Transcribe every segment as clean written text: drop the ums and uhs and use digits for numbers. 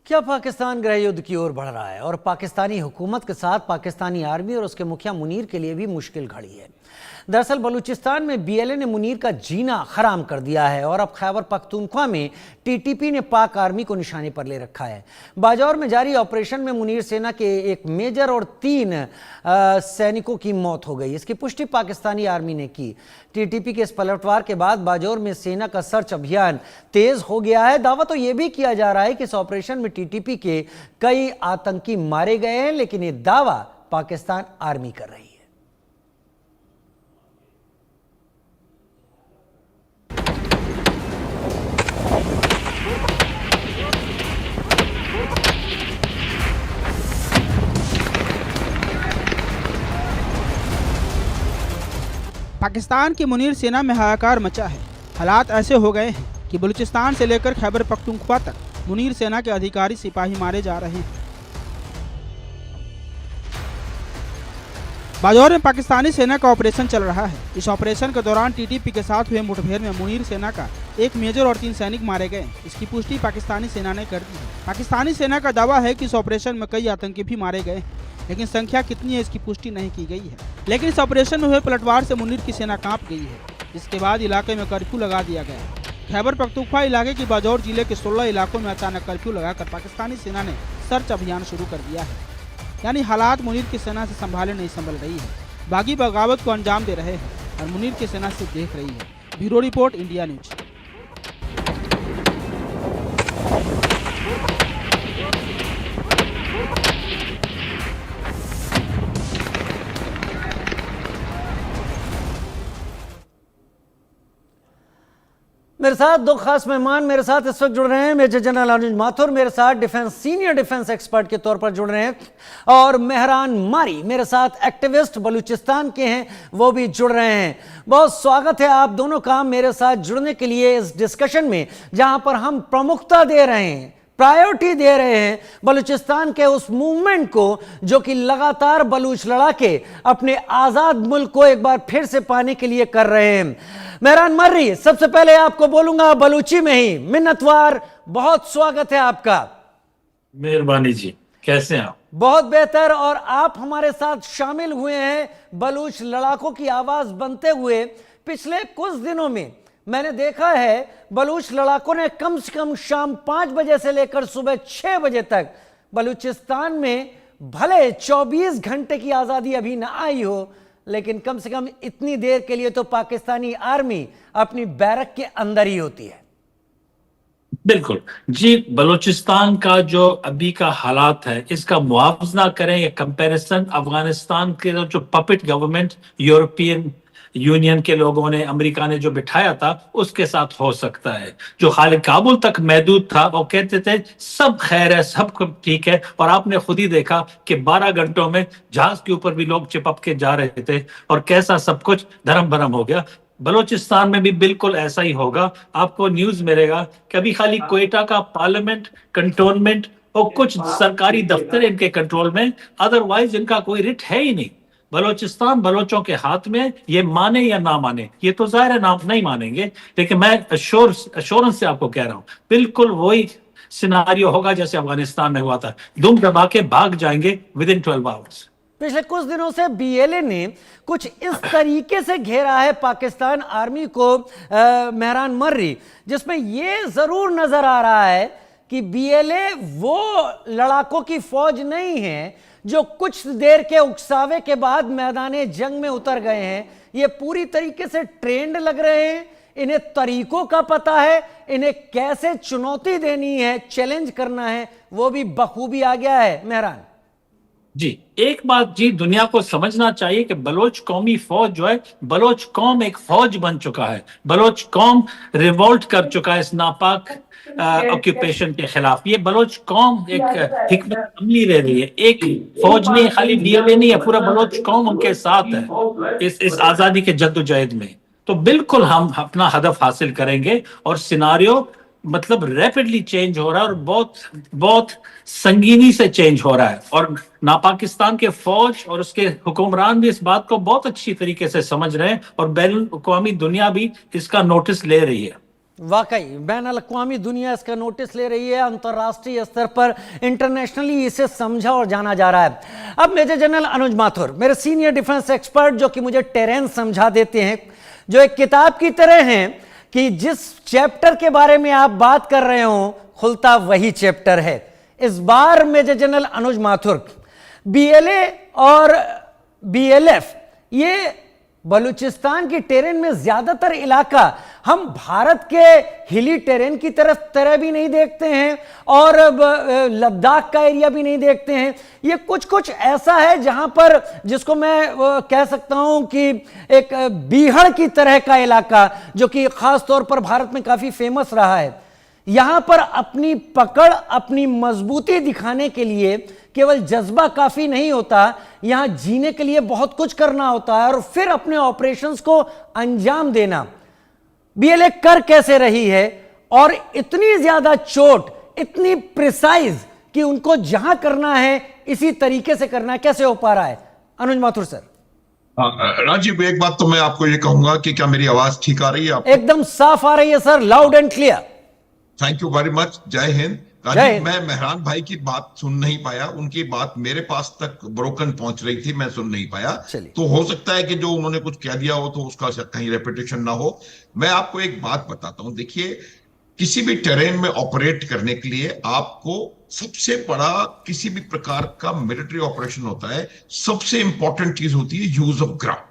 क्या पाकिस्तान गृह युद्ध की ओर बढ़ रहा है और पाकिस्तानी हुकूमत के साथ पाकिस्तानी आर्मी और उसके मुखिया मुनीर के लिए भी मुश्किल घड़ी है। दरअसल बलूचिस्तान में बीएलए ने मुनीर का जीना हराम कर दिया है और अब खैबर पख्तूनख्वा में टीटीपी ने पाक आर्मी को निशाने पर ले रखा है। बाजौर में जारी ऑपरेशन में मुनीर सेना के एक मेजर और 3 सैनिकों की मौत हो गई। इसकी पुष्टि पाकिस्तानी आर्मी ने की। टीटीपी के इस पलटवार के बाद बाजौर में सेना का सर्च अभियान तेज हो गया है। दावा तो यह भी किया जा रहा है कि इस ऑपरेशन में टीटीपी के कई आतंकी मारे गए हैं, लेकिन यह दावा पाकिस्तान आर्मी कर रही है। पाकिस्तान की मुनीर सेना में हाहाकार मचा है। हालात ऐसे हो गए हैं कि बलूचिस्तान से लेकर खैबर पख्तूनख्वा तक मुनीर सेना के अधिकारी सिपाही मारे जा रहे हैं। बाजौर में पाकिस्तानी सेना का ऑपरेशन चल रहा है। इस ऑपरेशन के दौरान टीटीपी के साथ हुए मुठभेड़ में मुनीर सेना का एक मेजर और 3 सैनिक मारे गए। इसकी पुष्टि पाकिस्तानी सेना ने कर दी है। पाकिस्तानी सेना का दावा है कि इस ऑपरेशन में कई आतंकी भी मारे गए, लेकिन संख्या कितनी है इसकी पुष्टि नहीं की गई है। लेकिन इस ऑपरेशन में हुए पलटवार से मुनीर की सेना कांप गई है। इसके बाद इलाके में कर्फ्यू लगा दिया गया। खैबर पख्तूनख्वा इलाके की बाजौर जिले के 16 इलाकों में अचानक कर्फ्यू लगाकर पाकिस्तानी सेना ने सर्च अभियान शुरू कर दिया है। यानी हालात मुनीर की सेना से संभाले नहीं संभल रही है। बागी बगावत को अंजाम दे रहे हैं और मुनीर की सेना से देख रही है। Bureau report, India news. मेरे साथ 2 खास मेहमान मेरे साथ इस वक्त जुड़ रहे हैं। मेजर जनरल अनुज माथुर मेरे साथ सीनियर डिफेंस एक्सपर्ट के तौर पर जुड़ रहे हैं, और मेहरान मारी मेरे साथ एक्टिविस्ट बलूचिस्तान के हैं, वो भी जुड़ रहे हैं। बहुत स्वागत है आप दोनों का मेरे साथ जुड़ने के लिए इस डिस्कशन में, जहां पर हम प्रमुखता दे रहे हैं, प्रायोरिटी दे रहे हैं बलूचिस्तान के उस मूवमेंट को जो कि लगातार बलूच लड़ाके अपने आजाद मुल्क को एक बार फिर से पाने के लिए कर रहे हैं। मेहरान मर्री, सबसे पहले आपको बोलूंगा बलूची में ही, मिन्नतवार, बहुत स्वागत है आपका। मेहरबानी जी, कैसे हैं आप? बहुत बेहतर। और आप हमारे साथ शामिल हुए हैं बलूच लड़ाकों की आवाज बनते हुए। पिछले कुछ दिनों में मैंने देखा है बलूच लड़ाकों ने कम से कम शाम 5 बजे से लेकर सुबह 6 बजे तक बलूचिस्तान में, भले 24 घंटे की आजादी अभी ना आई हो, लेकिन कम से कम इतनी देर के लिए तो पाकिस्तानी आर्मी अपनी बैरक के अंदर ही होती है। बिल्कुल जी, बलूचिस्तान का जो अभी का हालात है, इसका मुआवजा करें या कंपैरिजन अफगानिस्तान के जो पपेट गवर्नमेंट यूरोपियन यूनियन के लोगों ने, अमेरिका ने जो बिठाया था, उसके साथ हो सकता है। जो खाली काबुल तक महदूद था, वो कहते थे सब खैर है, सब ठीक है, और आपने खुद ही देखा कि 12 घंटों में जहाज के ऊपर भी लोग चिपक के जा रहे थे और कैसा सब कुछ धर्म भरम हो गया। बलूचिस्तान में भी बिल्कुल ऐसा ही होगा। आपको न्यूज मिलेगा कि अभी खाली क्वेटा का पार्लियामेंट, कंटोनमेंट और कुछ सरकारी दफ्तर इनके कंट्रोल में, अदरवाइज इनका कोई रिट है ही नहीं। बलूचिस्तान बलोचों के हाथ में, ये माने या ना माने, ये तो जाहिर है नाम नहीं मानेंगे, लेकिन मैं अश्योरेंस से आपको कह रहा हूं, बिल्कुल वही सिनारियो होगा जैसे अफगानिस्तान में हुआ था। दुम दबा के भाग जाएंगे विद इन 12 आवर्स। पिछले कुछ दिनों से बीएलए ने कुछ इस तरीके से घेरा है पाकिस्तान आर्मी को, मेहरान मर्री, जिसमें यह जरूर नजर आ रहा है कि बीएलए वो लड़ाकों की फौज नहीं है जो कुछ देर के उकसावे के बाद मैदाने जंग में उतर गए हैं। ये पूरी तरीके से ट्रेंड लग रहे हैं, इन्हें तरीकों का पता है, इन्हें कैसे चुनौती देनी है, चैलेंज करना है, वो भी बखूबी आ गया है। मेहरान जी, एक बात जी दुनिया को समझना चाहिए कि बलोच कौमी फौज जो है, बलोच कौम एक फौज बन चुका है। बलोच कौम रिवोल्ट कर चुका है इस नापाक ऑक्यूपेशन के खिलाफ। ये बलोच कौम एक हिकमत अमली ले रही है। एक फौज नहीं, खाली बीएलए नहीं है, पूरा बलोच कौम उनके साथ है इस आजादी के जद्दोजहद में। तो बिल्कुल हम अपना हदफ हासिल करेंगे, और सिनारियो मतलब रैपिडली चेंज हो रहा है और बहुत बहुत संगीनी से चेंज हो रहा है। और पाकिस्तान के फौज और उसके हुक्मरान भी इस बात को बहुत अच्छी तरीके से समझ रहे हैं, और बैनुल अक़वामी दुनिया भी इसका नोटिस ले रही है। वाकई बैन अल-अक़वामी दुनिया इसका नोटिस ले रही है, अंतर्राष्ट्रीय स्तर पर इंटरनेशनली इसे समझा और जाना जा रहा है। अब मेजर जनरल अनुज माथुर, मेरे सीनियर डिफेंस एक्सपर्ट, जो कि मुझे टेरेन समझा देते हैं, जो एक किताब की तरह हैं कि जिस चैप्टर के बारे में आप बात कर रहे हो खुलता वही चैप्टर है। इस बार मेजर जनरल अनुज माथुर, बीएलए और बीएलएफ, ये बलूचिस्तान की टेरेन में ज्यादातर इलाका हम भारत के हिली टेरेन की तरह भी नहीं देखते हैं और लद्दाख का एरिया भी नहीं देखते हैं। ये कुछ कुछ ऐसा है जहां पर, जिसको मैं कह सकता हूं कि एक बीहड़ की तरह का इलाका, जो कि खास तौर पर भारत में काफी फेमस रहा है। यहां पर अपनी पकड़, अपनी मजबूती दिखाने के लिए केवल जज्बा काफी नहीं होता, यहां जीने के लिए बहुत कुछ करना होता है और फिर अपने ऑपरेशंस को अंजाम देना। बीएलए कर कैसे रही है और इतनी ज्यादा चोट, इतनी प्रिसाइज कि उनको जहां करना है इसी तरीके से करना है, कैसे हो पा रहा है? अनुज माथुर सर। राजीव, एक बात तो मैं आपको ये कहूंगा कि क्या मेरी आवाज ठीक आ रही है आपको? एकदम साफ आ रही है sir, loud and clear. Thank you very much. जय हिंद। राजीव, मैं मेहरान भाई की बात सुन नहीं पाया, उनकी बात मेरे पास तक ब्रोकन पहुंच रही थी, मैं सुन नहीं पाया। तो हो सकता है कि जो उन्होंने कुछ कह दिया हो तो उसका कहीं रेपिटेशन ना हो। मैं आपको एक बात बताता हूं, देखिए, किसी भी टेरेन में ऑपरेट करने के लिए आपको सबसे बड़ा, किसी भी प्रकार का मिलिट्री ऑपरेशन होता है, सबसे इंपॉर्टेंट चीज होती है यूज ऑफ ग्राउंड।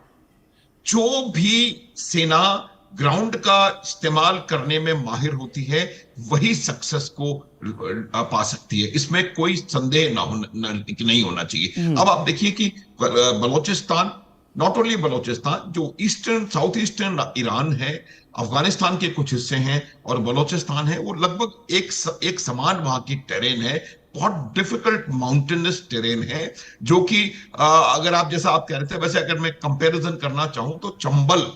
जो भी सेना ग्राउंड का इस्तेमाल करने में माहिर होती है वही सक्सेस को पा सकती है, इसमें कोई संदेह नहीं होना चाहिए। अब आप देखिए कि बलोचिस्तान, नॉट ओनली बलोचिस्तान, जो ईस्टर्न, साउथ ईस्टर्न ईरान है, अफगानिस्तान के कुछ हिस्से हैं और बलोचिस्तान है, वो लगभग एक समान वहां की टेरेन है। बहुत डिफिकल्ट माउंटेनस टेरेन है, जो कि अगर आप, जैसा आप कह रहे थे, वैसे अगर मैं कंपैरिजन करना चाहूं तो चंबल,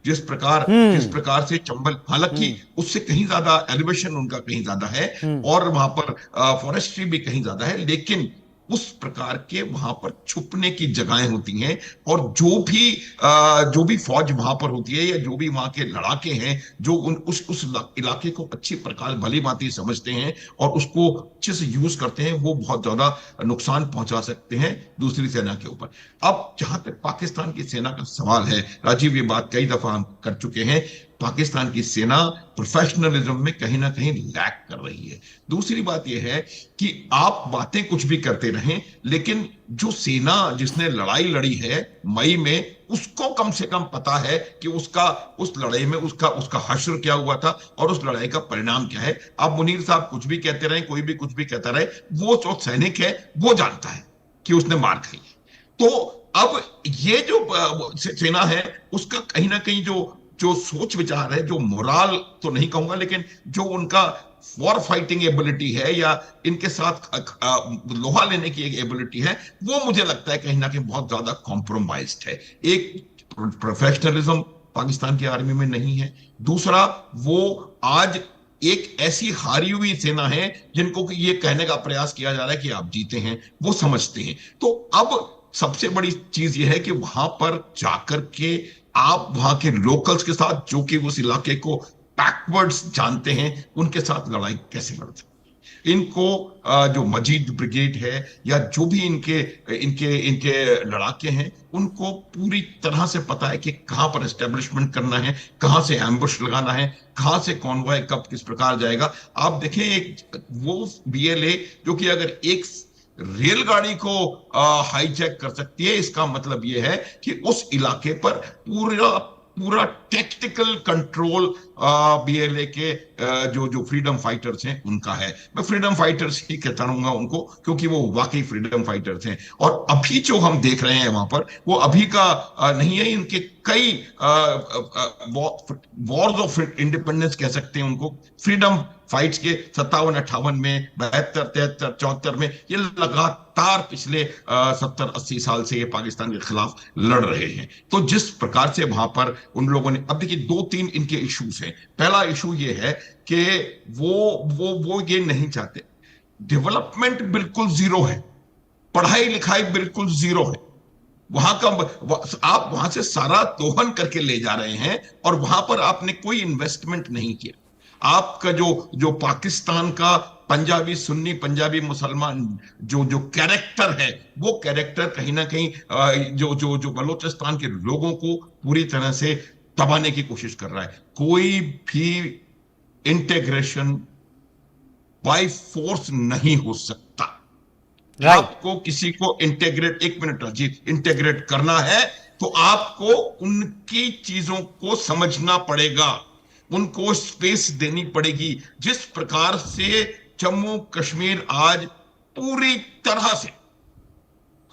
जिस प्रकार से चंबल, हालांकि उससे कहीं ज्यादा एलिवेशन उनका कहीं ज्यादा है और वहां पर फॉरेस्ट्री भी कहीं ज्यादा है, लेकिन उस प्रकार के वहां पर छुपने की जगहें होती हैं और जो भी फौज वहां पर होती है या जो भी वहां के लड़ाके हैं, जो उस इलाके को अच्छी प्रकार भली भांति समझते हैं और उसको अच्छे से यूज करते हैं, वो बहुत ज्यादा नुकसान पहुंचा सकते हैं दूसरी सेना के ऊपर। अब जहां तक पाकिस्तान की सेना का सवाल है, राजीव, ये बात कई दफा हम कर चुके हैं, पाकिस्तान की सेना प्रोफेशनलिज्म में कहीं ना कहीं लैक कर रही है। दूसरी बात यह है कि आप बातें कुछ भी करते रहें, लेकिन जो सेना जिसने लड़ाई लड़ी है मई में, उसको कम से कम पता है कि उस लड़ाई में उसका हश्र क्या हुआ था और उस लड़ाई का परिणाम क्या है। आप मुनीर साहब कुछ भी कहते रहे, कोई भी कुछ भी कहता रहे, वो जो सैनिक है वो जानता है कि उसने मार खाई। तो अब ये जो सेना है उसका कहीं ना कहीं जो सोच विचार है, जो मोराल तो नहीं कहूंगा, लेकिन जो उनका वॉर फाइटिंग एबिलिटी है या इनके साथ लोहा लेने की एक एबिलिटी है, वो मुझे लगता है कहीं ना कहीं बहुत ज्यादा कॉम्प्रोमाइज्ड है। एक, प्रोफेशनलिज्म पाकिस्तान की आर्मी में नहीं है। दूसरा, वो आज एक ऐसी हारी हुई सेना है जिनको ये कहने का प्रयास किया जा रहा है कि आप जीते हैं, वो समझते हैं। तो अब सबसे बड़ी चीज ये है कि वहां पर जाकर के आप वहां के लोकल्स के साथ, जो कि उस इलाके को बैकवर्ड्स जानते हैं, उनके साथ लड़ाई कैसे लड़ते हैं। इनको जो मजीद ब्रिगेड है या जो भी इनके लड़ाके हैं, उनको पूरी तरह से पता है कि कहां पर एस्टेब्लिशमेंट करना है, कहां से एम्बुश लगाना है, कहां से कॉन्वॉय कब किस प्रकार जाएगा। आप देखें, एक वो बीएलए जो कि अगर एक रेलगाड़ी को हाईजैक कर सकती है, इसका मतलब यह है कि उस इलाके पर पूरा टेक्टिकल कंट्रोल बीएलए के जो फ्रीडम फाइटर्स हैं उनका है। मैं फ्रीडम फाइटर्स ही कहता रहूंगा उनको, क्योंकि वो वाकई फ्रीडम फाइटर्स हैं। और अभी जो हम देख रहे हैं वहां पर, वो अभी का नहीं है, इनके कई वॉर्स ऑफ इंडिपेंडेंस कह सकते हैं उनको, फ्रीडम फाइट्स के 57-58 में, 72, 73, 74 में, ये लगातार पिछले 70-80 साल से ये पाकिस्तान के खिलाफ लड़ रहे हैं। तो जिस प्रकार से वहां पर उन लोगों ने, अब देखिए 2-3 इनके इश्यूज हैं। पहला इशू ये है कि वो ये नहीं चाहते, डेवलपमेंट बिल्कुल जीरो है, पढ़ाई लिखाई बिल्कुल जीरो है। आप वहां से सारा दोहन करके ले जा रहे हैं और वहां पर आपने कोई इन्वेस्टमेंट नहीं किया। आपका जो जो पाकिस्तान का पंजाबी सुन्नी पंजाबी मुसलमान जो जो कैरेक्टर है, वो कैरेक्टर कहीं ना कहीं जो जो जो बलूचिस्तान के लोगों को पूरी तरह से दबाने की कोशिश कर रहा है। कोई भी इंटीग्रेशन बाय फोर्स नहीं हो सकता। आपको किसी को इंटीग्रेट, एक मिनट राजीव, इंटीग्रेट करना है तो आपको उनकी चीजों को समझना पड़ेगा, उनको स्पेस देनी पड़ेगी। जिस प्रकार से जम्मू कश्मीर आज पूरी तरह से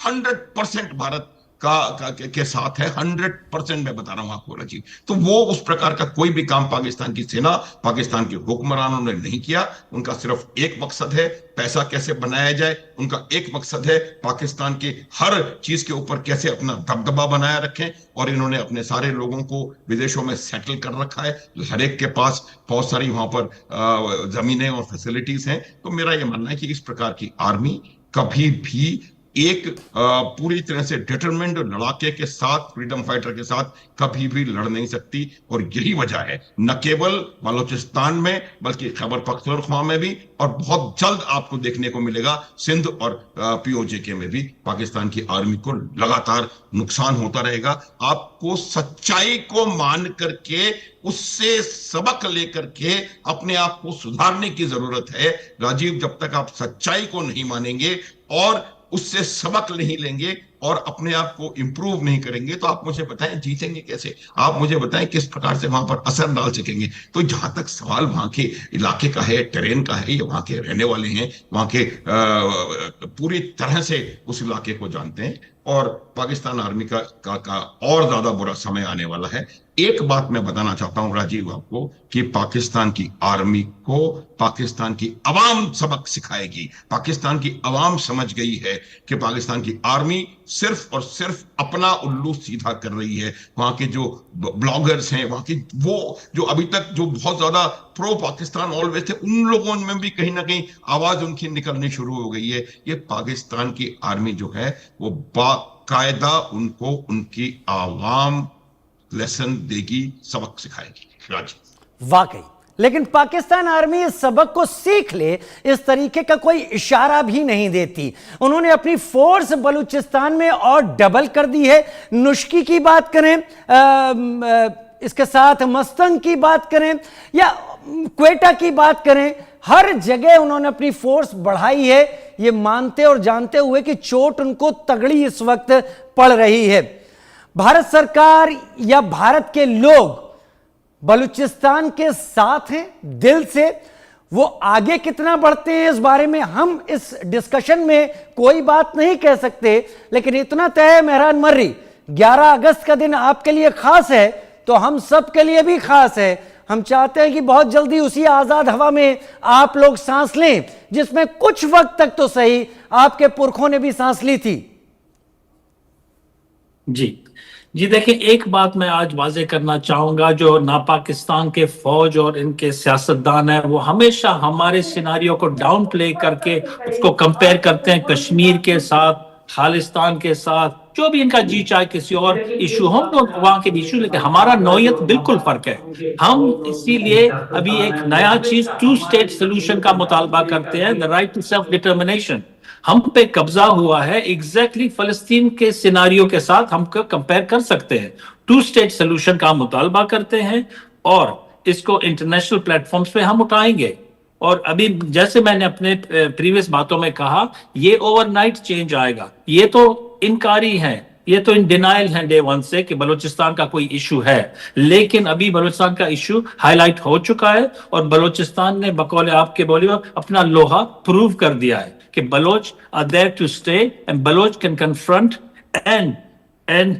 100% भारत के साथ है, 100% मैं बता रहा हूं आपको राजीव, तो वो उस प्रकार का कोई भी काम पाकिस्तान की सेना, पाकिस्तान के हुक्मरानों ने नहीं किया। उनका सिर्फ एक मकसद है, पैसा कैसे बनाया जाए। उनका एक मकसद है पाकिस्तान के हर चीज के ऊपर कैसे अपना दबदबा बनाया रखें, और इन्होंने अपने सारे लोगों को विदेशों में सेटल कर रखा है। हर एक के पास बहुत सारी वहां पर जमीनें और फैसिलिटीज हैं। तो मेरा यह मानना है कि इस प्रकार की आर्मी कभी भी एक पूरी तरह से डिटरमिन्ड लड़ाके के साथ, फ्रीडम फाइटर के साथ कभी भी लड़ नहीं सकती। और यही वजह है न केवल बलूचिस्तान में बल्कि खैबर पख्तूनख्वा में भी, और बहुत जल्द आपको देखने को मिलेगा सिंध और पीओजे में भी पाकिस्तान की आर्मी को लगातार नुकसान होता रहेगा। आपको सच्चाई को मान करके, उससे सबक लेकर के अपने आप को सुधारने की जरूरत है राजीव। जब तक आप सच्चाई को नहीं मानेंगे और उससे सबक नहीं लेंगे और अपने आप को इंप्रूव नहीं करेंगे, तो आप मुझे बताएं जीतेंगे कैसे? आप मुझे बताएं किस प्रकार से वहां पर असर डाल सकेंगे? तो जहां तक सवाल वहां के इलाके का है, टेरेन का है, ये वहां के रहने वाले हैं, वहां के पूरी तरह से उस इलाके को जानते हैं, और पाकिस्तान आर्मी का और ज्यादा बुरा समय आने वाला है। एक बात मैं बताना चाहता हूं राजीव आपको कि पाकिस्तान की आर्मी को पाकिस्तान की अवाम सबक सिखाएगी। पाकिस्तान की अवाम समझ गई है कि पाकिस्तान की आर्मी सिर्फ और सिर्फ अपना उल्लू सीधा कर रही है। वहां के जो ब्लॉगर्स हैं, वहां की वो जो अभी तक जो बहुत ज्यादा प्रो पाकिस्तान ऑलवेज थे, उन लोगों में भी कहीं ना कहीं आवाज उनकी निकलनी शुरू हो गई है। ये पाकिस्तान की आर्मी जो है वो बाकायदा उनको उनकी आवाम लेसन देगी, सबक सिखाएगी राजीव। वाकई, लेकिन पाकिस्तान आर्मी इस सबक को सीख ले इस तरीके का कोई इशारा भी नहीं देती। उन्होंने अपनी फोर्स बलूचिस्तान में और डबल कर दी है। नुश्की की बात करें, इसके साथ मस्तंग की बात करें या क्वेटा की बात करें, हर जगह उन्होंने अपनी फोर्स बढ़ाई है, ये मानते और जानते हुए कि चोट उनको तगड़ी इस वक्त पड़ रही है। भारत सरकार या भारत के लोग बलूचिस्तान के साथ हैं दिल से। वो आगे कितना बढ़ते हैं इस बारे में हम इस डिस्कशन में कोई बात नहीं कह सकते, लेकिन इतना तय है मेहरान मर्री, 11 अगस्त का दिन आपके लिए खास है तो हम सब के लिए भी खास है। हम चाहते हैं कि बहुत जल्दी उसी आजाद हवा में आप लोग सांस लें जिसमें कुछ वक्त तक तो सही आपके पुरखों ने भी सांस ली थी। जी देखिए, एक बात मैं आज वाजे करना चाहूंगा, जो ना पाकिस्तान के फौज और इनके सियासतदान है वो हमेशा हमारे सिनारियो को डाउन प्ले करके उसको कंपेयर करते हैं कश्मीर के साथ, खालिस्तान के साथ, जो भी इनका जी चाहे किसी और इशू हो तो वहां के इशू, लेकिन हमारा नौयत बिल्कुल फर्क है। हम इसीलिए अभी एक नया चीज 2 स्टेट सोल्यूशन का मुतालबा करते हैं, the right to self determination. हम पे कब्जा हुआ है एग्जैक्टली फलस्तीन के सिनारियो के साथ हम कंपेयर कर सकते हैं। 2 स्टेट सोल्यूशन का मुतालबा करते हैं और इसको इंटरनेशनल प्लेटफॉर्म्स पे हम उठाएंगे। और अभी जैसे मैंने अपने प्रीवियस बातों में कहा, ये ओवरनाइट चेंज आएगा। ये तो इनकारी है, ये तो इन डिनाइल है डे 1 से कि बलूचिस्तान का कोई इशू है, लेकिन अभी बलूचिस्तान का इशू हाईलाइट हो चुका है और बलूचिस्तान ने बकौल आपके बोली अपना लोहा प्रूव कर दिया है कि Baloch are there to stay and Baloch can confront and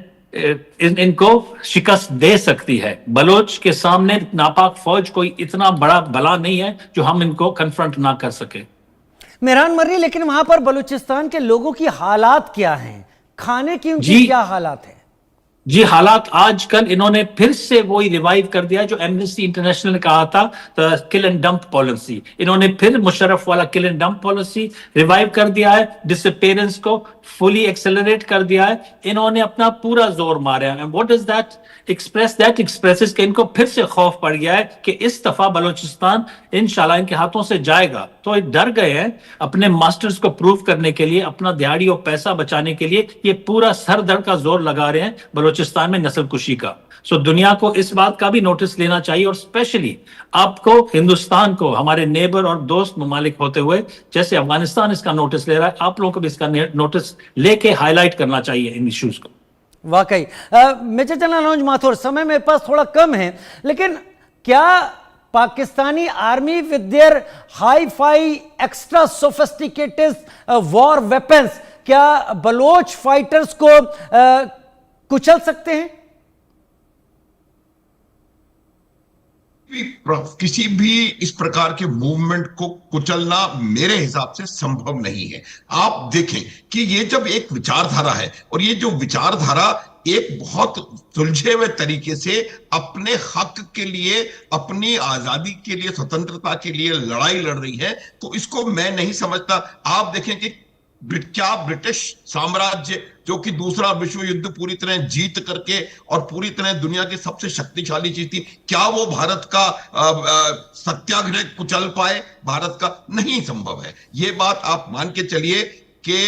इनको शिकस्त दे सकती है। बलोच के सामने नापाक फौज कोई इतना बड़ा बला नहीं है जो हम इनको कन्फ्रंट ना कर सके। मेहरान मर्री, लेकिन वहां पर बलूचिस्तान के लोगों की हालात क्या हैं? खाने की उनकी क्या हालात है? जी, हालात आजकल इन्होंने फिर से वही रिवाइव कर दिया जो एमनेस्टी इंटरनेशनल ने कहा था, किल एंड डंप पॉलिसी। इन्होंने फिर मुशर्रफ वाला किल एंड डंप पॉलिसी रिवाइव कर दिया है, डिसअपीयरेंस को फुली एक्सेलरेट कर दिया है। इन्होंने अपना पूरा जोर मारा है। What does that express? That expresses कि इनको फिर से खौफ पड़ गया है कि इस दफा बलूचिस्तान इंशाल्लाह इनके हाथों से जाएगा। तो ये डर गए हैं अपने मास्टर्स को प्रूव करने के लिए, अपना दिहाड़ी और पैसा बचाने के लिए ये पूरा सर दर्द का जोर लगा रहे हैं बलूचिस्तान में नस्ल कुशी का। सो दुनिया को इस बात का भी नोटिस लेना चाहिए, और स्पेशली आपको, हिंदुस्तान को, हमारे नेबर और दोस्त ममालिक होते हुए जैसे अफगानिस्तान इसका नोटिस ले रहा है, आप लोगों को भी इसका नोटिस लेके हाईलाइट करना चाहिए इन इश्यूज को। वाकई मेजर जनरल अनुज माथुर, समय मेरे पास थोड़ा कम है, लेकिन क्या Pakistani army with their hi fi extra sophisticated war weapons क्या बलोच फाइटर्स को कुचल सकते हैं? किसी भी इस प्रकार के मूवमेंट को कुचलना मेरे हिसाब से संभव नहीं है। आप देखें कि ये जब एक विचारधारा है, और ये जो विचारधारा एक बहुत सुलझे हुए तरीके से अपने हक के लिए, अपनी आजादी के लिए, स्वतंत्रता के लिए लड़ाई लड़ रही है, तो इसको मैं नहीं समझता। आप देखें कि क्या ब्रिटिश साम्राज्य, जो कि दूसरा विश्व युद्ध पूरी तरह जीत करके और पूरी तरह दुनिया की सबसे शक्तिशाली चीज थी, क्या वो भारत का सत्याग्रह कुचल पाए? भारत का नहीं संभव है। ये बात आप मान के चलिए कि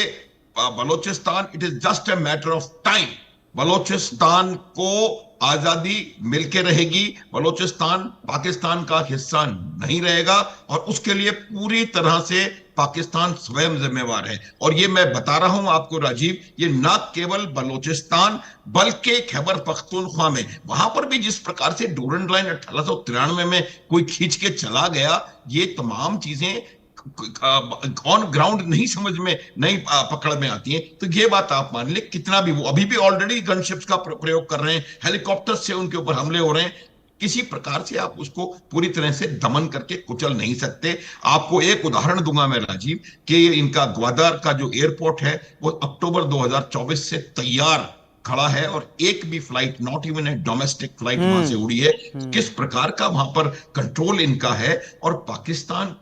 Balochistan, it is just a matter of time. Balochistan को आजादी मिलके रहेगी, बलोचिस्तान पाकिस्तान का हिस्सा नहीं रहेगा, और उसके लिए पूरी तरह से पाकिस्तान स्वयं जिम्मेवार है। और ये मैं बता रहा हूं आपको राजीव, ये ना केवल बलोचिस्तान बल्कि खैबर पख्तूनख्वा में, वहां पर भी जिस प्रकार से डोरंड लाइन 1893 में कोई खींच के चला गया, ये तमाम चीजें ऑन ग्राउंड नहीं समझ में नहीं पकड़ में आती हैं। तो ये बात आप मान ले, कितना भी वो अभी भी ऑलरेडी गनशिप्स का प्रयोग कर रहे हैं, हेलीकॉप्टर से उनके ऊपर हमले हो रहे हैं, किसी प्रकार से आप उसको पूरी तरह से दमन करके कुचल नहीं सकते। आपको एक उदाहरण दूंगा मैं राजीव, कि इनका ग्वादर का जो एयरपोर्ट है वो अक्टूबर 2024 से तैयार खड़ा है, और एक भी flight, not even a domestic flight वहां से उड़ी है। किस प्रकार का वहां पर कंट्रोल इनका है, और पाकिस्तान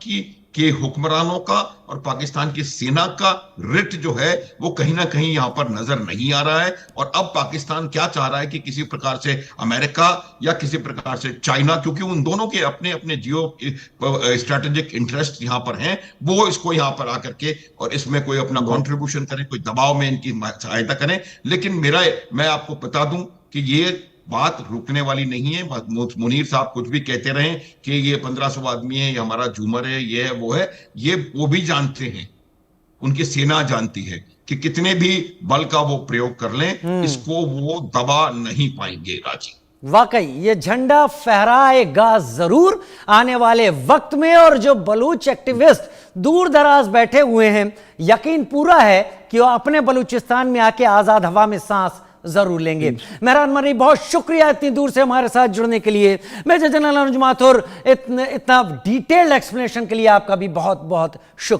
के हुक्मरानों का और पाकिस्तान की सेना का रिट जो है वो कहीं ना कहीं यहां पर नजर नहीं आ रहा है। और अब पाकिस्तान क्या चाह रहा है कि किसी प्रकार से अमेरिका या किसी प्रकार से चाइना, क्योंकि उन दोनों के अपने अपने जियो स्ट्रेटेजिक इंटरेस्ट यहां पर हैं, वो इसको यहां पर आकर के और इसमें कोई अपना कंट्रीब्यूशन करें, कोई दबाव में इनकी सहायता करें। लेकिन मैं आपको बता दूं कि ये बात रुकने वाली नहीं है। मुनीर साहब कुछ भी कहते रहे कि ये 1500 आदमी है, ये हमारा झूमर है, ये है, वो है, ये वो भी जानते हैं, उनकी सेना जानती है कि कितने भी बल का वो प्रयोग कर लें, इसको वो दबा नहीं पाएंगे राजी। वाकई ये झंडा फहराएगा जरूर आने वाले वक्त में, और जो बलूच एक्टिविस्ट दूर दराज बैठे हुए हैं, यकीन पूरा है कि वो अपने बलूचिस्तान में आके आजाद हवा में सांस जरूर लेंगे। मेहरान मनी, बहुत शुक्रिया इतनी दूर से हमारे साथ जुड़ने के लिए। मेजर जनरल अनुज माथुर, इतना डिटेल्ड एक्सप्लेनेशन के लिए आपका भी बहुत बहुत शुक्रिया।